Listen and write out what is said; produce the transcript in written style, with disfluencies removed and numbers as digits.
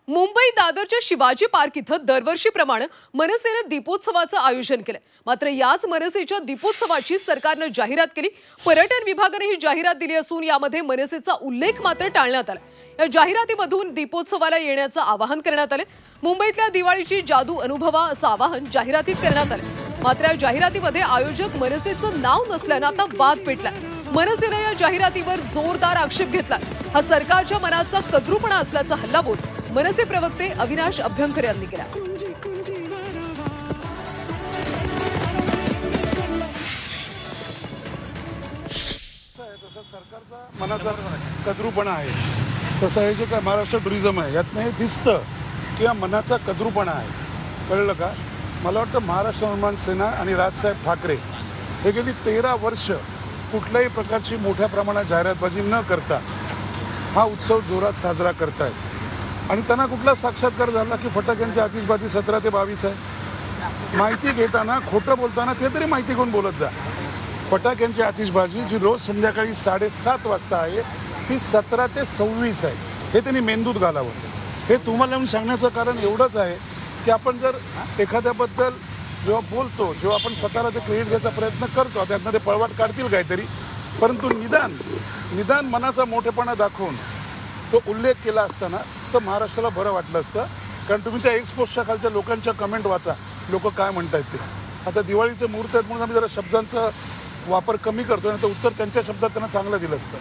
मुंबई दादरच्या शिवाजी पार्क इथं दरवर्षीप्रमाणे मनसेनं दीपोत्सवाचं आयोजन केलं। मात्र याच मनसेच्या दीपोत्सवाची सरकारनं जाहिरात केली। पर्यटन विभागाने ही जाहिरात दिली असून यामध्ये मनसेचा उल्लेख मात्र टाळण्यात आला। या जाहिरातीमधून दीपोत्सवाला येण्याचं आवाहन करण्यात आले। मुंबईतल्या दिवाळीची जादू अनुभवा असं आवाहन जाहिरातीत करण्यात आले। मात्र या जाहिरातीमध्ये आयोजक मनसेचं नाव नसल्यानं आता वाद पेटला। मनसेने या जाहिरातीवर जोरदार आक्षेप घेतला। हा सरकारच्या मनाचा कद्रूपणा असल्याचा हल्लाबोल मनसे प्रवक्ते अविनाश अभ्यंकर यांनी केला। सरकारचा मनाचा कद्रूपणा आहे तसं हे जे काय महाराष्ट्र टुरिझम आहे यातनं हे दिसतं की या मनाचा कद्रूपणा आहे। कळलं का? मला वाटतं महाराष्ट्र निर्माण सेना आणि राजसाहेब ठाकरे हे गेली 13 वर्ष कुठल्याही प्रकारची मोठ्या प्रमाणात जाहिरातबाजी न करता हा उत्सव जोरात साजरा करतायत। आणि त्यांना कुठला साक्षात्कार झाला की फटाक्यांची आतिषबाजी 17 ते 22 आहे। माहिती घेताना खोटं बोलताना ते तरी माहिती घेऊन बोलत जा। फटाक्यांची आतिषबाजी जी रोज संध्याकाळी 7:30 वाजता आहे ती 17 ते 26 आहे। हे त्यांनी मेंदूत घालावं। हे तुम्हाला येऊन सांगण्याचं कारण एवढंच आहे की आपण जर एखाद्याबद्दल जेव्हा बोलतो, जेव्हा आपण स्वतःला ते क्रेडिट घ्यायचा प्रयत्न करतो त्यातनं ते पळवाट काढतील काहीतरी, परंतु निदान मनाचा मोठेपणा दाखवून तो उल्लेख केला असताना तर महाराष्ट्राला बरं वाटलं असतं। कारण तुम्ही त्या एक्सपोजच्या खालच्या लोकांच्या कमेंट वाचा, लोक काय म्हणतात ते। आता दिवाळीचे मुहूर्त आहेत म्हणून आम्ही जरा शब्दांचा वापर कमी करतो, आणि उत्तर त्यांच्या शब्दात त्यांना चांगलं दिलं असतं।